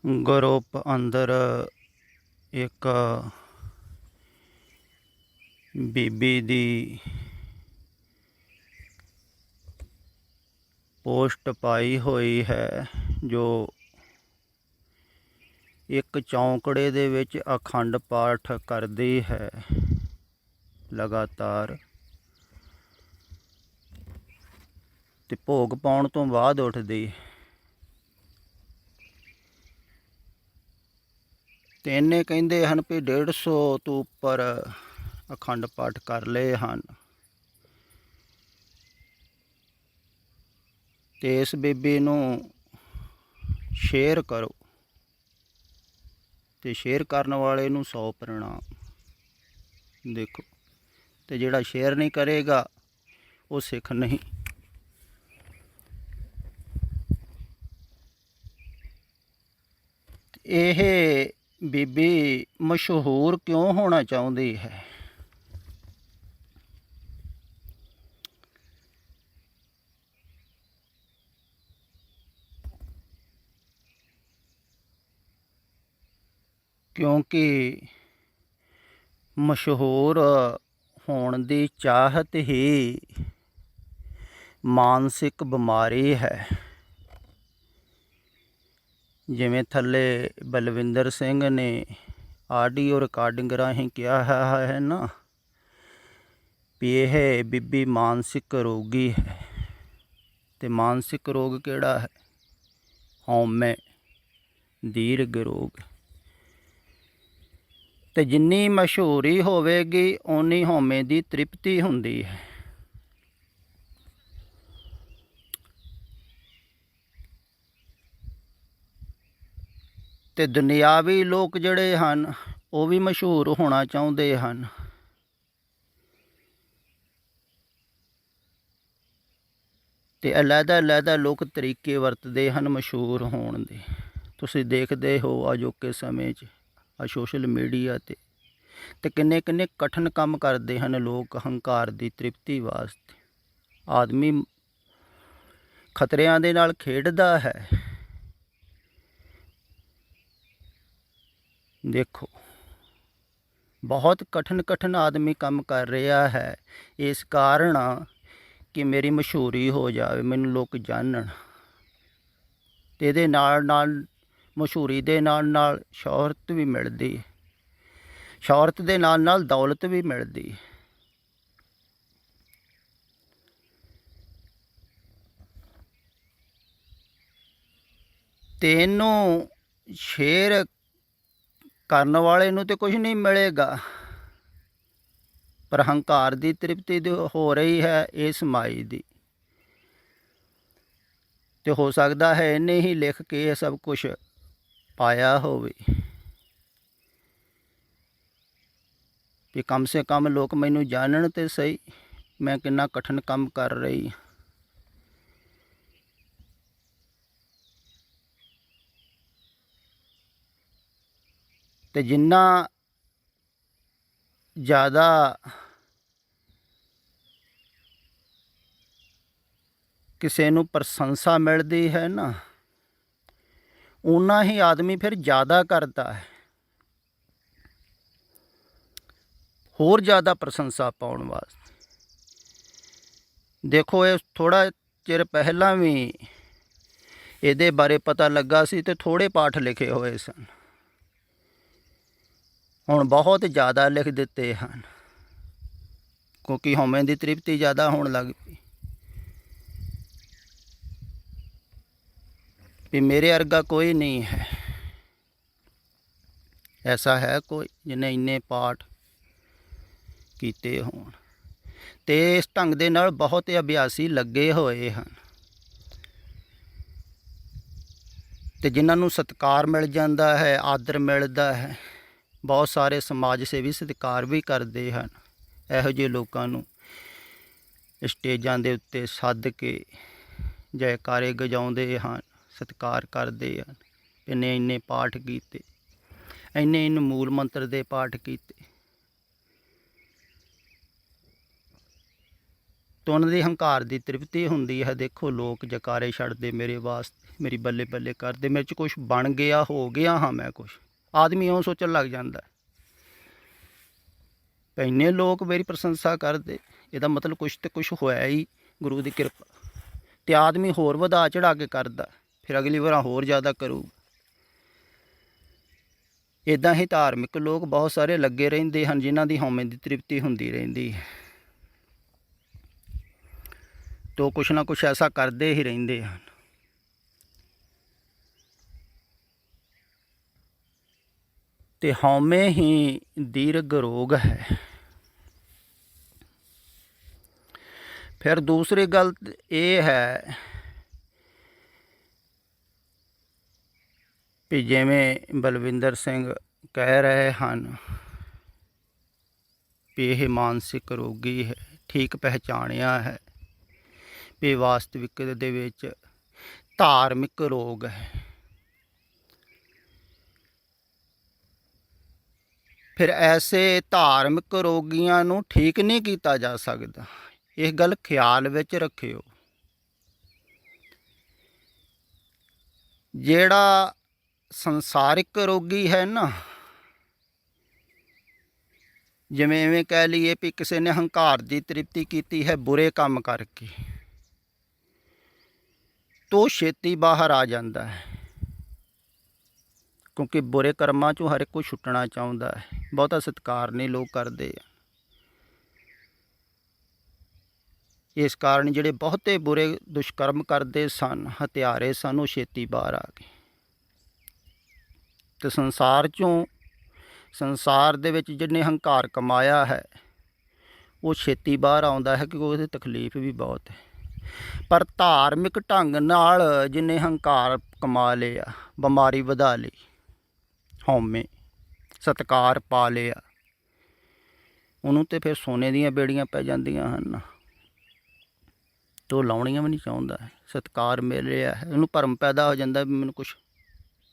Group ਅੰਦਰ ਇੱਕ ਬੀਬੀ ਦੀ post ਪਾਈ ਹੋਈ ਹੈ ਜੋ ਇੱਕ ਚੌਂਕੜੇ ਦੇ ਵਿੱਚ ਅਖੰਡ ਪਾਠ ਕਰਦੀ ਹੈ ਲਗਾਤਾਰ, ਤੇ ਭੋਗ ਪਾਉਣ ਤੋਂ ਬਾਅਦ ਉੱਠਦੀ। ਤੇ ਇਹਨੇ ਕਹਿੰਦੇ ਹਨ ਵੀ 150 ਤੋਂ ਉੱਪਰ ਅਖੰਡ ਪਾਠ ਕਰ ਲਏ ਹਨ। ਤੇ ਇਸ ਬੀਬੀ ਨੂੰ ਸ਼ੇਅਰ ਕਰੋ, ਤੇ ਸ਼ੇਅਰ ਕਰਨ ਵਾਲੇ ਨੂੰ 100 ਪ੍ਰਣਾਮ। ਦੇਖੋ, ਤੇ ਜਿਹੜਾ ਸ਼ੇਅਰ ਨਹੀਂ ਕਰੇਗਾ ਉਹ ਸਿੱਖ ਨਹੀਂ। ਇਹ ਬੀਬੀ ਮਸ਼ਹੂਰ ਕਿਉਂ ਹੋਣਾ ਚਾਹੁੰਦੀ ਹੈ? ਕਿਉਂਕਿ ਮਸ਼ਹੂਰ ਹੋਣ ਦੀ ਚਾਹਤ ਹੀ ਮਾਨਸਿਕ ਬਿਮਾਰੀ ਹੈ। ਜਿਵੇਂ ਥੱਲੇ ਬਲਵਿੰਦਰ ਸਿੰਘ ਨੇ ਆਡੀਓ ਰਿਕਾਰਡਿੰਗ ਰਾਹੀਂ ਕਿਹਾ ਹੈ ਨਾ ਵੀ ਇਹ ਬੀਬੀ ਮਾਨਸਿਕ ਰੋਗੀ ਹੈ। ਤੇ ਮਾਨਸਿਕ ਰੋਗ ਕਿਹੜਾ ਹੈ? ਹਉਮੈ, ਦੀਰਘ ਰੋਗ। ਤੇ ਜਿੰਨੀ ਮਸ਼ਹੂਰੀ ਹੋਵੇਗੀ ਓਨੀ ਹਉਮੈ ਦੀ ਤ੍ਰਿਪਤੀ ਹੁੰਦੀ ਹੈ। ਤੇ ਦੁਨਿਆਵੀ ਲੋਕ ਜਿਹੜੇ ਹਨ ਉਹ ਵੀ ਮਸ਼ਹੂਰ ਹੋਣਾ ਚਾਹੁੰਦੇ ਹਨ। ਤੇ ਅਲੱਗ-ਅਲੱਗ ਲੋਕ ਤਰੀਕੇ ਵਰਤਦੇ ਹਨ ਮਸ਼ਹੂਰ ਹੋਣ ਦੇ। ਤੁਸੀਂ ਦੇਖਦੇ ਹੋ ਅਜੋਕੇ ਸਮੇਂ 'ਚ ਸੋਸ਼ਲ ਮੀਡੀਆ ਤੇ ਕਿੰਨੇ ਕਠਿਨ ਕੰਮ ਕਰਦੇ ਹਨ ਲੋਕ ਹੰਕਾਰ ਦੀ ਤ੍ਰਿਪਤੀ ਵਾਸਤੇ। ਆਦਮੀ ਖਤਰਿਆਂ ਦੇ ਨਾਲ ਖੇਡਦਾ ਹੈ। ਦੇਖੋ, ਬਹੁਤ ਕਠਿਨ ਆਦਮੀ ਕੰਮ ਕਰ ਰਿਹਾ ਹੈ ਇਸ ਕਾਰਨ ਕਿ ਮੇਰੀ ਮਸ਼ਹੂਰੀ ਹੋ ਜਾਵੇ, ਮੈਨੂੰ ਲੋਕ ਜਾਣਨ। ਤੇ ਇਹਦੇ ਨਾਲ ਮਸ਼ਹੂਰੀ ਦੇ ਨਾਲ ਸ਼ੋਹਰਤ ਵੀ ਮਿਲਦੀ, ਸ਼ੋਹਰਤ ਦੇ ਨਾਲ ਦੌਲਤ ਵੀ ਮਿਲਦੀ। ਤੇ ਇਹਨੂੰ ਸ਼ੇਅਰ ਕਰਨ ਵਾਲੇ ਨੂੰ ਤੇ ਕੁਝ ਨਹੀਂ ਮਿਲੇਗਾ, ਪਰ ਹੰਕਾਰ ਦੀ ਤ੍ਰਿਪਤੀ ਹੋ ਰਹੀ ਹੈ ਇਸ ਮਾਈ ਦੀ। ਤੇ ਹੋ ਸਕਦਾ ਹੈ ਇਹਨੇ ਹੀ ਲਿਖ ਕੇ ਇਹ ਸਭ ਕੁਝ ਪਾਇਆ ਹੋਵੇ ਵੀ ਕਮ ਸੇ ਕਮ ਲੋਕ ਮੈਨੂੰ ਜਾਣਨ ਤੇ ਸਹੀ ਮੈਂ ਕਿੰਨਾ ਕਠਿਨ ਕੰਮ ਕਰ ਰਹੀ। ਤੇ ਜਿੰਨਾ ਜ਼ਿਆਦਾ ਕਿਸੇ ਨੂੰ ਪ੍ਰਸ਼ੰਸਾ ਮਿਲਦੀ ਹੈ ਨਾ, ਓਨਾ ਹੀ ਆਦਮੀ ਫਿਰ ਜ਼ਿਆਦਾ ਕਰਦਾ ਹੈ, ਹੋਰ ਜ਼ਿਆਦਾ ਪ੍ਰਸ਼ੰਸਾ ਪਾਉਣ ਵਾਸਤੇ। ਦੇਖੋ, ਇਹ ਥੋੜ੍ਹਾ ਚਿਰ ਪਹਿਲਾਂ ਵੀ ਇਹਦੇ ਬਾਰੇ ਪਤਾ ਲੱਗਾ ਸੀ ਤੇ ਥੋੜ੍ਹੇ ਪਾਠ ਲਿਖੇ ਹੋਏ ਸਨ, ਹੁਣ ਬਹੁਤ ਜ਼ਿਆਦਾ ਲਿਖ ਦਿੱਤੇ ਹਨ ਕਿਉਂਕਿ ਹਉਮੈ ਦੀ ਤ੍ਰਿਪਤੀ ਜ਼ਿਆਦਾ ਹੋਣ ਲੱਗ ਪਈ ਵੀ ਮੇਰੇ ਵਰਗਾ ਕੋਈ ਨਹੀਂ ਹੈ। ਐਸਾ ਹੈ ਕੋਈ ਜਿਹਨੇ ਇੰਨੇ ਪਾਠ ਕੀਤੇ ਹੋਣ? ਤੇ ਇਸ ਢੰਗ ਦੇ ਨਾਲ ਬਹੁਤ ਅਭਿਆਸੀ ਲੱਗੇ ਹੋਏ ਹਨ ਤੇ ਜਿਨ੍ਹਾਂ ਨੂੰ ਸਤਿਕਾਰ ਮਿਲ ਜਾਂਦਾ ਹੈ, ਆਦਰ ਮਿਲਦਾ ਹੈ। ਬਹੁਤ ਸਾਰੇ ਸਮਾਜ ਸੇਵੀ ਸਤਿਕਾਰ ਵੀ ਕਰਦੇ ਹਨ ਇਹੋ ਜਿਹੇ ਲੋਕਾਂ ਨੂੰ, ਸਟੇਜਾਂ ਦੇ ਉੱਤੇ ਸੱਦ ਕੇ ਜੈਕਾਰੇ ਗਜਾਉਂਦੇ ਹਨ, ਸਤਿਕਾਰ ਕਰਦੇ ਹਨ। ਇਹਨੇ ਇੰਨੇ ਪਾਠ ਕੀਤੇ, ਇੰਨੇ ਮੂਲ ਮੰਤਰ ਦੇ ਪਾਠ ਕੀਤੇ। ਤਾਂ ਉਹਨਾਂ ਦੀ ਹੰਕਾਰ ਦੀ ਤ੍ਰਿਪਤੀ ਹੁੰਦੀ ਹੈ। ਦੇਖੋ ਲੋਕ ਜਕਾਰੇ ਛੱਡਦੇ ਮੇਰੇ ਵਾਸਤੇ, ਮੇਰੀ ਬੱਲੇ ਬੱਲੇ ਕਰਦੇ, ਮੇਰੇ 'ਚ ਕੁਛ ਬਣ ਗਿਆ, ਹੋ ਗਿਆ ਹਾਂ ਮੈਂ ਕੁਛ। ਆਦਮੀ ਇਉਂ ਸੋਚਣ ਲੱਗ ਜਾਂਦਾ। ਇੰਨੇ ਲੋਕ ਮੇਰੀ ਪ੍ਰਸ਼ੰਸਾ ਕਰਦੇ, ਇਹਦਾ ਮਤਲਬ ਕੁਛ ਤੇ ਕੁਛ ਹੋਇਆ ਹੀ ਗੁਰੂ ਦੀ ਕਿਰਪਾ। ਅਤੇ ਆਦਮੀ ਹੋਰ ਵਧਾ ਚੜਾ ਕੇ ਕਰਦਾ, ਫਿਰ ਅਗਲੀ ਵਾਰ ਹੋਰ ਜ਼ਿਆਦਾ ਕਰੂ। ਇੱਦਾਂ ਹੀ ਧਾਰਮਿਕ ਲੋਕ ਬਹੁਤ ਸਾਰੇ ਲੱਗੇ ਰਹਿੰਦੇ ਹਨ, ਜਿਨ੍ਹਾਂ ਦੀ ਹਉਮੈ ਦੀ ਤ੍ਰਿਪਤੀ ਹੁੰਦੀ ਰਹਿੰਦੀ ਹੈ, ਤੋ ਕੁਛ ਨਾ ਕੁਛ ਐਸਾ ਕਰਦੇ ਹੀ ਰਹਿੰਦੇ ਹਨ। ਅਤੇ ਹਉਮੈ ਹੀ ਦੀਰਘ ਰੋਗ ਹੈ। ਫਿਰ ਦੂਸਰੀ ਗੱਲ ਇਹ ਹੈ ਵੀ ਜਿਵੇਂ ਬਲਵਿੰਦਰ ਸਿੰਘ ਕਹਿ ਰਹੇ ਹਨ ਵੀ ਇਹ ਮਾਨਸਿਕ ਰੋਗੀ ਹੈ, ਠੀਕ ਪਹਿਚਾਣਿਆ ਹੈ ਵੀ ਵਾਸਤਵਿਕ ਦੇ ਵਿੱਚ ਧਾਰਮਿਕ ਰੋਗ ਹੈ। ਫਿਰ ਐਸੇ ਧਾਰਮਿਕ ਰੋਗੀਆਂ ਨੂੰ ਠੀਕ ਨਹੀਂ ਕੀਤਾ ਜਾ ਸਕਦਾ, ਇਹ ਗੱਲ ਖਿਆਲ ਵਿੱਚ ਰੱਖਿਓ। ਜਿਹੜਾ ਸੰਸਾਰਿਕ ਰੋਗੀ ਹੈ ਨਾ, ਜਿਵੇਂ ਐਵੇਂ ਕਹਿ ਲਈਏ ਵੀ ਕਿਸੇ ਨੇ ਹੰਕਾਰ ਦੀ ਤ੍ਰਿਪਤੀ ਕੀਤੀ ਹੈ ਬੁਰੇ ਕੰਮ ਕਰਕੇ, ਤੋ ਛੇਤੀ ਬਾਹਰ ਆ ਜਾਂਦਾ ਹੈ, ਕਿਉਂਕਿ ਬੁਰੇ ਕਰਮਾਂ 'ਚੋਂ ਹਰ ਇੱਕ ਕੋਈ ਛੁੱਟਣਾ ਚਾਹੁੰਦਾ ਹੈ। ਬਹੁਤਾ ਸਤਿਕਾਰ ਨਹੀਂ ਲੋਕ ਕਰਦੇ ਆ, ਇਸ ਕਾਰਨ ਜਿਹੜੇ ਬਹੁਤੇ ਬੁਰੇ ਦੁਸ਼ਕਰਮ ਕਰਦੇ ਸਨ, ਹਤਿਆਰੇ ਸਨ, ਉਹ ਛੇਤੀ ਬਾਹਰ ਆ ਗਏ। ਅਤੇ ਸੰਸਾਰ ਦੇ ਵਿੱਚ ਜਿਹਨੇ ਹੰਕਾਰ ਕਮਾਇਆ ਹੈ ਉਹ ਛੇਤੀ ਬਾਹਰ ਆਉਂਦਾ ਹੈ, ਕਿਉਂਕਿ ਉਹਦੀ ਤਕਲੀਫ ਵੀ ਬਹੁਤ ਹੈ। ਪਰ ਧਾਰਮਿਕ ਢੰਗ ਨਾਲ ਜਿਹਨੇ ਹੰਕਾਰ ਕਮਾ ਲਿਆ, ਬਿਮਾਰੀ ਵਧਾ ਲਈ, ਹਉਮੈ ਸਤਿਕਾਰ ਪਾ ਲਿਆ, ਉਹਨੂੰ ਤਾਂ ਫਿਰ ਸੋਨੇ ਦੀਆਂ ਬੇੜੀਆਂ ਪੈ ਜਾਂਦੀਆਂ ਹਨ, ਤੋ ਲਾਉਣੀਆਂ ਵੀ ਨਹੀਂ ਚਾਹੁੰਦਾ। ਸਤਿਕਾਰ ਮਿਲ ਰਿਹਾ ਹੈ, ਉਹਨੂੰ ਭਰਮ ਪੈਦਾ ਹੋ ਜਾਂਦਾ ਵੀ ਮੈਨੂੰ ਕੁਛ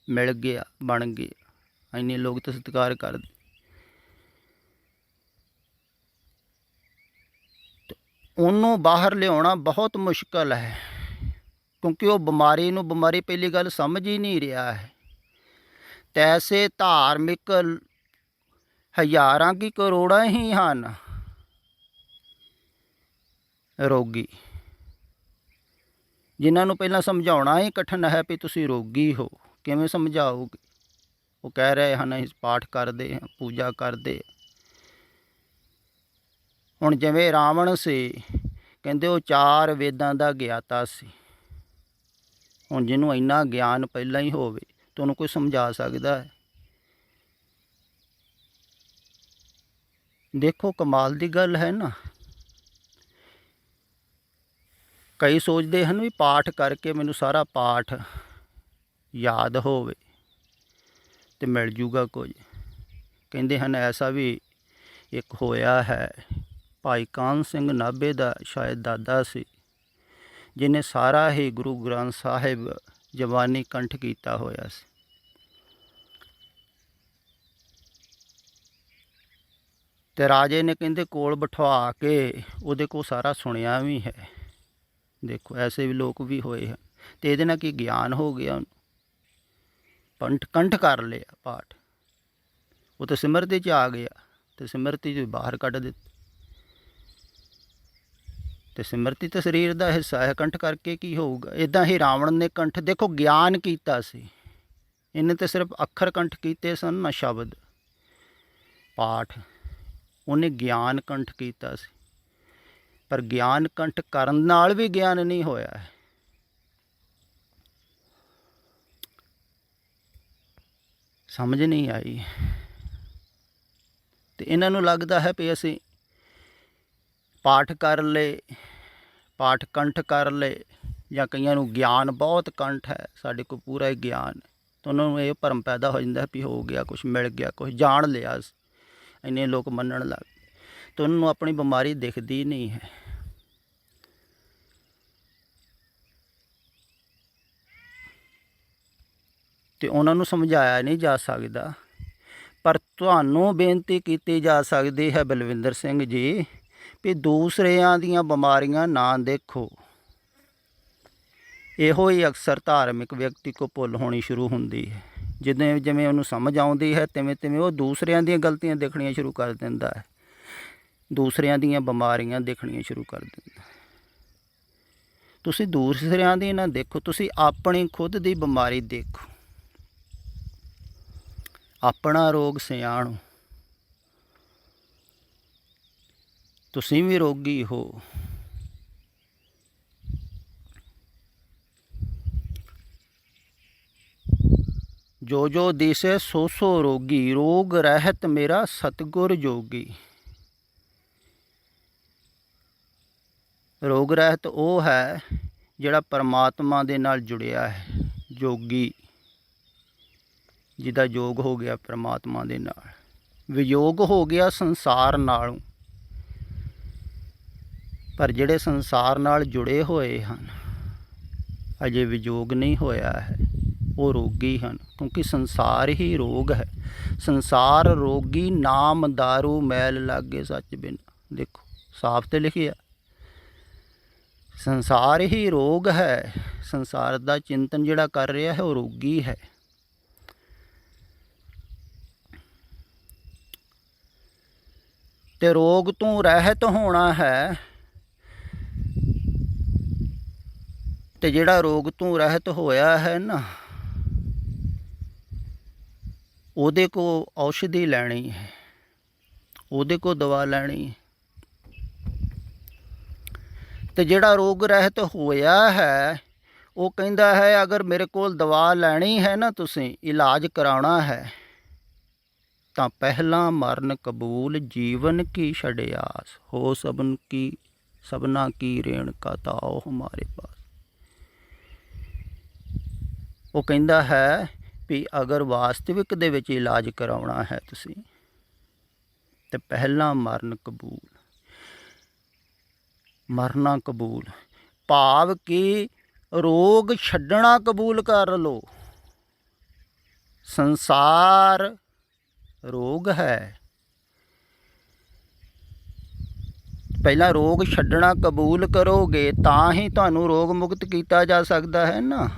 ਮਿਲ ਗਿਆ, ਬਣ ਗਿਆ। ਇੰਨੇ ਲੋਕ ਤਾਂ ਸਤਿਕਾਰ ਕਰਦੇ। ਉਹਨੂੰ ਬਾਹਰ ਲਿਆਉਣਾ ਬਹੁਤ ਮੁਸ਼ਕਲ ਹੈ, ਕਿਉਂਕਿ ਉਹ ਬਿਮਾਰੀ ਪਹਿਲੀ ਗੱਲ ਸਮਝ ਹੀ ਨਹੀਂ ਰਿਹਾ ਹੈ। ਅਤੇ ਐਸੇ ਧਾਰਮਿਕ ਹਜ਼ਾਰਾਂ ਕੀ ਕਰੋੜਾਂ ਹੀ ਹਨ ਰੋਗੀ, ਜਿਨ੍ਹਾਂ ਨੂੰ ਪਹਿਲਾਂ ਸਮਝਾਉਣਾ ਹੀ ਕਠਿਨ ਹੈ ਵੀ ਤੁਸੀਂ ਰੋਗੀ ਹੋ, ਕਿਵੇਂ ਸਮਝਾਓਗੇ। ਉਹ ਕਹਿ ਰਹੇ ਹਨ ਅਸੀਂ ਪਾਠ ਕਰਦੇ ਹਾਂ, ਪੂਜਾ ਕਰਦੇ। ਹੁਣ ਜਿਵੇਂ ਰਾਵਣ ਸੀ, ਕਹਿੰਦੇ ਉਹ 4 ਵੇਦਾਂ ਦਾ ਗਿਆਤਾ ਸੀ। ਹੁਣ ਜਿਹਨੂੰ ਇੰਨਾ ਗਿਆਨ ਪਹਿਲਾਂ ਹੀ ਹੋਵੇ ਤਾਂ ਉਹਨੂੰ ਕੋਈ ਸਮਝਾ ਸਕਦਾ ਹੈ। ਦੇਖੋ ਕਮਾਲ ਦੀ ਗੱਲ ਹੈ ਨਾ। ਕਈ ਸੋਚਦੇ ਹਨ ਵੀ ਪਾਠ ਕਰਕੇ ਮੈਨੂੰ ਸਾਰਾ ਪਾਠ ਯਾਦ ਹੋਵੇ ਅਤੇ ਮਿਲ ਜੂਗਾ ਕੁਝ। ਕਹਿੰਦੇ ਹਨ ਐਸਾ ਵੀ ਇੱਕ ਹੋਇਆ ਹੈ, ਭਾਈ ਕਾਹਨ ਸਿੰਘ ਨਾਭੇ ਦਾ ਸ਼ਾਇਦ ਦਾਦਾ ਸੀ, ਜਿਹਨੇ ਸਾਰਾ ਹੀ ਗੁਰੂ ਗ੍ਰੰਥ ਸਾਹਿਬ ਜ਼ਬਾਨੀ ਕੰਠ ਕੀਤਾ ਹੋਇਆ ਸੀ। ਅਤੇ ਰਾਜੇ ਨੇ ਕਹਿੰਦੇ ਕੋਲ ਬਿਠਵਾ ਕੇ ਉਹਦੇ ਕੋਲ ਸਾਰਾ ਸੁਣਿਆ ਵੀ ਹੈ। ਦੇਖੋ ਐਸੇ ਵੀ ਲੋਕ ਵੀ ਹੋਏ ਹਨ। ਅਤੇ ਇਹਦੇ ਨਾਲ ਕੀ ਗਿਆਨ ਹੋ ਗਿਆ, ਉਹਨੂੰ ਕੰਠ ਕਰ ਲਿਆ ਪਾਠ, ਉਹ ਤਾਂ ਸਿਮਰਤੀ 'ਚ ਆ ਗਿਆ ਅਤੇ ਸਿਮਰਤੀ 'ਚ ਬਾਹਰ ਕੱਢ ਦਿੱਤੀ। ਅਤੇ ਸਿਮਰਤੀ ਤਾਂ ਸਰੀਰ ਦਾ ਹਿੱਸਾ ਹੈ, ਕੰਠ ਕਰਕੇ ਕੀ ਹੋਊਗਾ। ਇੱਦਾਂ ਹੀ ਰਾਵਣ ਨੇ ਕੰਠ ਦੇਖੋ ਗਿਆਨ ਕੀਤਾ ਸੀ, ਇਹਨੇ ਤਾਂ ਸਿਰਫ ਅੱਖਰ ਕੰਠ ਕੀਤੇ ਸਨ ਨਾ ਸ਼ਬਦ ਪਾਠ, ਉਹਨੇ ਗਿਆਨ ਕੰਠ ਕੀਤਾ ਸੀ। ਪਰ ਗਿਆਨ ਕੰਠ ਕਰਨ ਨਾਲ ਵੀ ਗਿਆਨ ਨਹੀਂ ਹੋਇਆ ਹੈ। ਸਮਝ ਨਹੀਂ ਆਈ। ਅਤੇ ਇਹਨਾਂ ਨੂੰ ਲੱਗਦਾ ਹੈ ਵੀ ਅਸੀਂ ਪਾਠ ਕਰ ਲਏ, ਪਾਠ ਕੰਠ ਕਰ ਲਏ, ਜਾਂ ਕਈਆਂ ਨੂੰ ਗਿਆਨ ਬਹੁਤ ਕੰਠ ਹੈ, ਸਾਡੇ ਕੋਲ ਪੂਰਾ ਹੀ ਗਿਆਨ, ਤਾਂ ਉਹਨਾਂ ਨੂੰ ਇਹ ਭਰਮ ਪੈਦਾ ਹੋ ਜਾਂਦਾ ਵੀ ਹੋ ਗਿਆ ਕੁਛ, ਮਿਲ ਗਿਆ ਕੁਛ, ਜਾਣ ਲਿਆ। ਇੰਨੇ ਲੋਕ ਮੰਨਣ ਲੱਗ ਗਏ, ਤਾਂ ਉਹਨਾਂ ਨੂੰ ਆਪਣੀ ਬਿਮਾਰੀ ਦਿਖਦੀ ਨਹੀਂ ਹੈ। ਅਤੇ ਉਹਨਾਂ ਨੂੰ ਸਮਝਾਇਆ ਨਹੀਂ ਜਾ ਸਕਦਾ। ਪਰ ਤੁਹਾਨੂੰ ਬੇਨਤੀ ਕੀਤੀ ਜਾ ਸਕਦੀ ਹੈ ਬਲਵਿੰਦਰ ਸਿੰਘ ਜੀ, ਵੀ ਦੂਸਰਿਆਂ ਦੀਆਂ ਬਿਮਾਰੀਆਂ ਨਾ ਦੇਖੋ। ਇਹੋ ਹੀ ਅਕਸਰ ਧਾਰਮਿਕ ਵਿਅਕਤੀ ਕੋ ਭੁੱਲ ਹੋਣੀ ਸ਼ੁਰੂ ਹੁੰਦੀ ਹੈ। ਜਿਵੇਂ ਜਿਵੇਂ ਉਹਨੂੰ ਸਮਝ ਆਉਂਦੀ ਹੈ ਤਿਵੇਂ ਤਿਵੇਂ ਉਹ ਦੂਸਰਿਆਂ ਦੀਆਂ ਗਲਤੀਆਂ ਦੇਖਣੀਆਂ ਸ਼ੁਰੂ ਕਰ ਦਿੰਦਾ ਹੈ, ਦੂਸਰਿਆਂ ਦੀਆਂ ਬਿਮਾਰੀਆਂ ਦੇਖਣੀਆਂ ਸ਼ੁਰੂ ਕਰ ਦਿੰਦਾ। ਤੁਸੀਂ ਦੂਸਰਿਆਂ ਦੀ ਨਾ ਦੇਖੋ, ਤੁਸੀਂ ਆਪਣੀ ਖੁਦ ਦੀ ਬਿਮਾਰੀ ਦੇਖੋ। ਆਪਣਾ ਰੋਗ ਸਿਆਣੋ। ਤੁਸੀਂ ਵੀ ਰੋਗੀ ਹੋ। ਜੋ ਜੋ ਦਿਸੈ ਸੋ ਸੋ ਰੋਗੀ, ਰੋਗ ਰਹਿਤ ਮੇਰਾ ਸਤਿਗੁਰ ਜੋਗੀ। ਰੋਗ ਰਹਿਤ ਉਹ ਹੈ ਜਿਹੜਾ ਪਰਮਾਤਮਾ ਦੇ ਨਾਲ ਜੁੜਿਆ ਹੈ, ਜੋਗੀ, ਜਿਹਦਾ ਯੋਗ ਹੋ ਗਿਆ ਪਰਮਾਤਮਾ ਦੇ ਨਾਲ, ਵਿਯੋਗ ਹੋ ਗਿਆ ਸੰਸਾਰ ਨਾਲੋਂ। ਪਰ ਜਿਹੜੇ ਸੰਸਾਰ ਨਾਲ ਜੁੜੇ ਹੋਏ ਹਨ, ਅਜੇ ਵਿਯੋਗ ਨਹੀਂ ਹੋਇਆ ਹੈ, ਉਹ ਰੋਗੀ ਹਨ, ਕਿਉਂਕਿ ਸੰਸਾਰ ਹੀ ਰੋਗ ਹੈ। ਸੰਸਾਰ ਰੋਗੀ, ਨਾਮ ਦਾਰੂ ਮੈਲ ਲਾਗੇ ਸੱਚ ਬਿਨ। ਦੇਖੋ ਸਾਫ ਤੇ ਲਿਖਿਆ, ਸੰਸਾਰ ਹੀ ਰੋਗ ਹੈ। ਸੰਸਾਰ ਦਾ ਚਿੰਤਨ ਜਿਹੜਾ ਕਰ ਰਿਹਾ ਹੈ ਉਹ ਰੋਗੀ ਹੈ। ਤੇ ਰੋਗ ਤੋਂ ਰਹਿਤ ਹੋਣਾ ਹੈ। ਤੇ ਜਿਹੜਾ ਰੋਗ ਤੋਂ ਰਹਿਤ ਹੋਇਆ ਹੈ ਨਾ, ਉਹਦੇ ਕੋ ਔਸ਼ਧੀ ਲੈਣੀ ਹੈ, ਉਹਦੇ ਕੋ ਦਵਾ ਲੈਣੀ ਹੈ। ਤੇ ਜਿਹੜਾ ਰੋਗ ਰਹਿਤ ਹੋਇਆ ਹੈ ਉਹ ਕਹਿੰਦਾ ਹੈ ਅਗਰ ਮੇਰੇ ਕੋਲ ਦਵਾ ਲੈਣੀ ਹੈ ਨਾ, ਤੁਸੀਂ ਇਲਾਜ ਕਰਾਉਣਾ ਹੈ, ਤਾਂ ਪਹਿਲਾਂ ਮਰਨ ਕਬੂਲ, ਜੀਵਨ ਕੀ ਛੜਿਆਸ, ਹੋ ਸਭਨਾ ਕੀ ਰੇਣ ਕਾ ਤਾਓ ਹਮਾਰੇ ਪਾਸ। ਉਹ ਕਹਿੰਦਾ ਹੈ ਵੀ ਅਗਰ ਵਾਸਤਵਿਕ ਦੇ ਵਿੱਚ ਇਲਾਜ ਕਰਾਉਣਾ ਹੈ ਤੁਸੀਂ, ਤੇ ਪਹਿਲਾਂ ਮਰਨ ਕਬੂਲ। ਮਰਨਾ ਕਬੂਲ ਭਾਵ ਕਿ ਰੋਗ ਛੱਡਣਾ ਕਬੂਲ ਕਰ ਲਓ। ਸੰਸਾਰ ਰੋਗ ਹੈ। ਪਹਿਲਾਂ ਰੋਗ ਛੱਡਣਾ ਕਬੂਲ ਕਰੋਗੇ ਤਾਂ ਹੀ ਤੁਹਾਨੂੰ ਰੋਗ ਮੁਕਤ ਕੀਤਾ ਜਾ ਸਕਦਾ ਹੈ ਨਾ।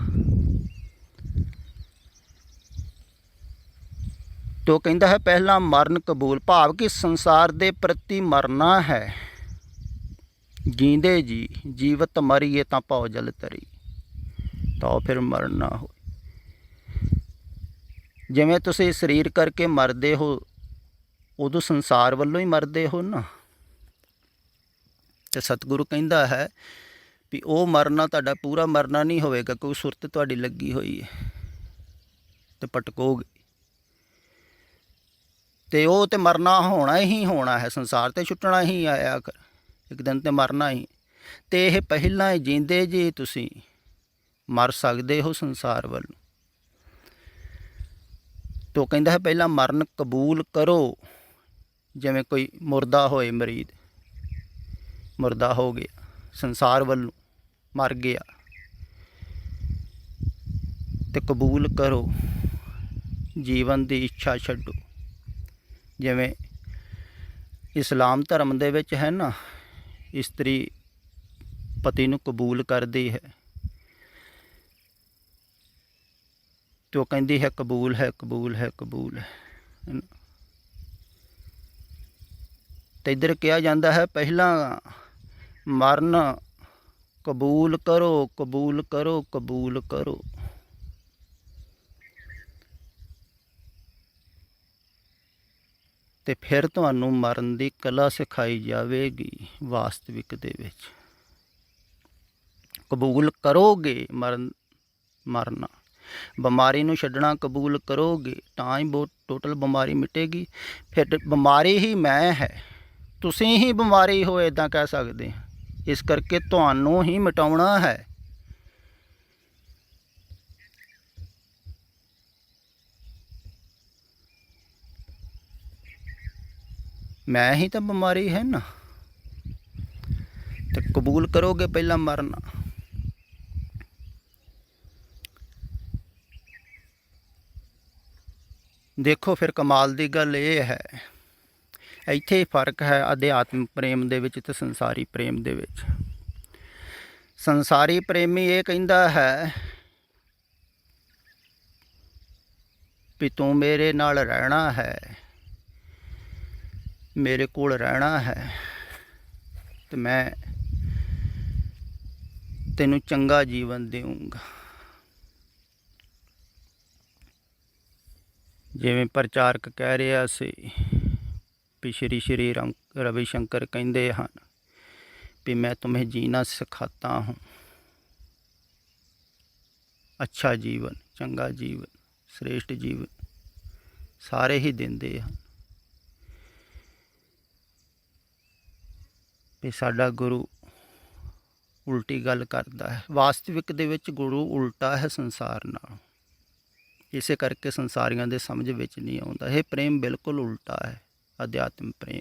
ਤੋ ਕਹਿੰਦਾ ਹੈ ਪਹਿਲਾਂ ਮਰਨ ਕਬੂਲ, ਭਾਵ ਕਿ ਸੰਸਾਰ ਦੇ ਪ੍ਰਤੀ ਮਰਨਾ ਹੈ। ਜੀਂਦੇ ਜੀ ਜੀਵਤ ਮਰੀਏ ਤਾਂ ਭਉ ਜਲ ਤਰੀ, ਤਾਂ ਫਿਰ ਮਰਨਾ ਹੋ। ਜਿਵੇਂ ਤੁਸੀਂ ਸਰੀਰ ਕਰਕੇ ਮਰਦੇ ਹੋ, ਉਦੋਂ ਸੰਸਾਰ ਵੱਲੋਂ ਹੀ ਮਰਦੇ ਹੋ ਨਾ। ਤੇ ਸਤਿਗੁਰੂ ਕਹਿੰਦਾ ਹੈ ਵੀ ਉਹ ਮਰਨਾ ਤੁਹਾਡਾ ਪੂਰਾ ਮਰਨਾ ਨਹੀਂ ਹੋਵੇਗਾ, ਕੋਈ ਸੁਰਤ ਤੁਹਾਡੀ ਲੱਗੀ ਹੋਈ ਹੈ ਤੇ ਭਟਕੋਗੇ। ਤੇ ਉਹ ਤੇ ਮਰਨਾ ਹੋਣਾ ਹੀ ਹੋਣਾ ਹੈ, ਸੰਸਾਰ ਤੇ ਛੁੱਟਣਾ ਹੀ ਆਇਆ ਕਰ, ਇੱਕ ਦਿਨ ਤੇ ਮਰਨਾ ਹੀ। ਤੇ ਇਹ ਪਹਿਲਾਂ ਜੀਂਦੇ ਜੀ ਤੁਸੀਂ ਮਰ ਸਕਦੇ ਹੋ ਸੰਸਾਰ ਵੱਲੋਂ। ਤੋ ਕਹਿੰਦਾ ਹੈ ਪਹਿਲਾਂ ਮਰਨ ਕਬੂਲ ਕਰੋ। ਜਿਵੇਂ ਕੋਈ ਮੁਰਦਾ ਹੋਏ, ਮਰੀਜ਼ ਮੁਰਦਾ ਹੋ ਗਿਆ, ਸੰਸਾਰ ਵੱਲੋਂ ਮਰ ਗਿਆ, ਤੇ ਕਬੂਲ ਕਰੋ, ਜੀਵਨ ਦੀ ਇੱਛਾ ਛੱਡੋ। ਜਿਵੇਂ ਇਸਲਾਮ ਧਰਮ ਦੇ ਵਿੱਚ ਹੈ ਨਾ, ਇਸਤਰੀ ਪਤੀ ਨੂੰ ਕਬੂਲ ਕਰਦੀ ਹੈ, ਤੇ ਉਹ ਕਹਿੰਦੀ ਹੈ ਕਬੂਲ ਹੈ, ਕਬੂਲ ਹੈ, ਕਬੂਲ ਹੈ। ਤੇ ਇੱਧਰ ਕਿਹਾ ਜਾਂਦਾ ਹੈ ਪਹਿਲਾਂ ਮਰਨ ਕਬੂਲ ਕਰੋ, ਕਬੂਲ ਕਰੋ, ਕਬੂਲ ਕਰੋ। ਤੇ ਫਿਰ ਤੁਹਾਨੂੰ ਮਰਨ ਦੀ ਕਲਾ ਸਿਖਾਈ ਜਾਵੇਗੀ ਵਾਸਤਵਿਕ ਦੇ ਵਿੱਚ। ਕਬੂਲ ਕਰੋਗੇ ਮਰਨਾ, ਬਿਮਾਰੀ ਨੂੰ ਛੱਡਣਾ ਕਬੂਲ ਕਰੋਗੇ ਤਾਂ ਹੀ ਬਹੁਤ ਟੋਟਲ ਬਿਮਾਰੀ ਮਿਟੇਗੀ। ਫਿਰ ਬਿਮਾਰੀ ਹੀ ਮੈਂ ਹੈ, ਤੁਸੀਂ ਹੀ ਬਿਮਾਰੀ ਹੋ, ਇੱਦਾਂ ਕਹਿ ਸਕਦੇ ਹਾਂ। ਇਸ ਕਰਕੇ ਤੁਹਾਨੂੰ ਹੀ ਮਿਟਾਉਣਾ ਹੈ। ਮੈਂ ਹੀ ਤਾਂ ਬਿਮਾਰੀ ਹੈ ਨਾ। ਤੇ ਕਬੂਲ ਕਰੋਗੇ ਪਹਿਲਾਂ ਮਰਨਾ। ਦੇਖੋ ਫਿਰ ਕਮਾਲ ਦੀ ਗੱਲ ਇਹ ਹੈ, ਇੱਥੇ ਹੀ ਫਰਕ ਹੈ ਅਧਿਆਤਮਿਕ ਪ੍ਰੇਮ ਦੇ ਵਿੱਚ ਤੇ ਸੰਸਾਰੀ ਪ੍ਰੇਮ ਦੇ ਵਿੱਚ। ਸੰਸਾਰੀ ਪ੍ਰੇਮੀ ਇਹ ਕਹਿੰਦਾ ਹੈ ਵੀ ਤੂੰ ਮੇਰੇ ਨਾਲ ਰਹਿਣਾ ਹੈ, ਮੇਰੇ ਕੋਲ ਰਹਿਣਾ ਹੈ ਤੇ ਮੈਂ ਤੈਨੂੰ ਚੰਗਾ ਜੀਵਨ ਦੇਵਾਂਗਾ। ਜਿਵੇਂ ਪ੍ਰਚਾਰਕ ਕਹਿ ਰਿਹਾ ਸੀ ਵੀ ਸ਼੍ਰੀ ਰਵੀ ਸ਼ੰਕਰ ਕਹਿੰਦੇ ਹਨ ਵੀ ਮੈਂ तुम्हें जीना सिखाता हूँ, ਅੱਛਾ ਜੀਵਨ, ਚੰਗਾ ਜੀਵਨ, ਸ੍ਰੇਸ਼ਟ ਜੀਵਨ ਸਾਰੇ ਹੀ ਦਿੰਦੇ ਹਨ। ਵੀ ਸਾਡਾ ਗੁਰੂ ਉਲਟੀ ਗੱਲ ਕਰਦਾ ਹੈ। ਵਾਸਤਵਿਕ ਦੇ ਵਿੱਚ ਗੁਰੂ ਉਲਟਾ ਹੈ ਸੰਸਾਰ ਨਾਲ, ਇਸੇ ਕਰਕੇ ਸੰਸਾਰੀਆਂ ਦੇ ਸਮਝ ਵਿੱਚ ਨਹੀਂ ਆਉਂਦਾ। ਇਹ ਪ੍ਰੇਮ ਬਿਲਕੁਲ ਉਲਟਾ ਹੈ ਅਧਿਆਤਮ ਪ੍ਰੇਮ।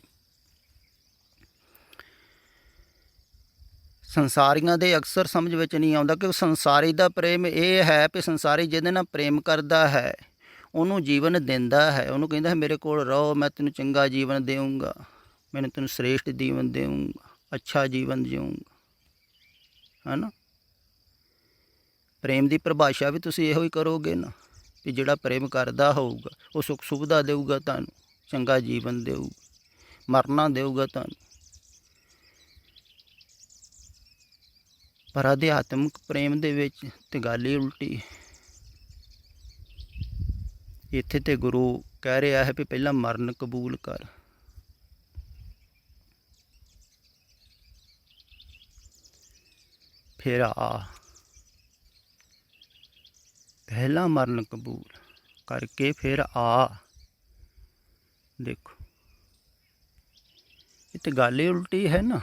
ਸੰਸਾਰੀਆਂ ਦੇ ਅਕਸਰ ਸਮਝ ਵਿੱਚ ਨਹੀਂ ਆਉਂਦਾ ਕਿ ਸੰਸਾਰੀ ਦਾ ਪ੍ਰੇਮ ਇਹ ਹੈ ਵੀ ਸੰਸਾਰੀ ਜਿਹਦੇ ਨਾਲ ਪ੍ਰੇਮ ਕਰਦਾ ਹੈ ਉਹਨੂੰ ਜੀਵਨ ਦਿੰਦਾ ਹੈ, ਉਹਨੂੰ ਕਹਿੰਦਾ ਹੈ ਮੇਰੇ ਕੋਲ ਰਹੋ, ਮੈਂ ਤੈਨੂੰ ਚੰਗਾ ਜੀਵਨ ਦੇਵਾਂਗਾ, ਮੈਂ ਤੈਨੂੰ ਸ੍ਰੇਸ਼ਟ ਜੀਵਨ ਦੇਵਾਂਗਾ, ਅੱਛਾ ਜੀਵਨ ਜਿਊਂਗਾ, ਹੈ ਨਾ। ਪ੍ਰੇਮ ਦੀ ਪਰਿਭਾਸ਼ਾ ਵੀ ਤੁਸੀਂ ਇਹੋ ਹੀ ਕਰੋਗੇ ਨਾ ਵੀ ਜਿਹੜਾ ਪ੍ਰੇਮ ਕਰਦਾ ਹੋਊਗਾ ਉਹ ਸੁੱਖ ਸੁਵਿਧਾ ਦੇਊਗਾ ਤੁਹਾਨੂੰ, ਚੰਗਾ ਜੀਵਨ ਦੇਊਗਾ, ਮਰਨਾ ਦੇਊਗਾ ਤੁਹਾਨੂੰ। ਪਰ ਅਧਿਆਤਮਿਕ ਪ੍ਰੇਮ ਦੇ ਵਿੱਚ ਤੇ ਗੱਲ ਹੀ ਉਲਟੀ। ਇੱਥੇ ਤੇ ਗੁਰੂ ਕਹਿ ਰਿਹਾ ਹੈ ਵੀ ਪਹਿਲਾਂ ਮਰਨ ਕਬੂਲ ਕਰ, ਫਿਰ ਆ। ਪਹਿਲਾਂ ਮਰਨ ਕਬੂਲ ਕਰਕੇ ਫਿਰ ਆ। ਦੇਖੋ ਇਹ ਤੇ ਗੱਲ ਹੀ ਉਲਟੀ ਹੈ ਨਾ।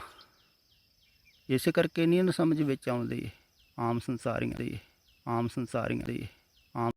ਇਸੇ ਕਰਕੇ ਨਹੀਂ ਇਹਨੂੰ ਸਮਝ ਵਿੱਚ ਆਉਂਦੀ ਆਮ ਸੰਸਾਰੀਆਂ ਦੀ।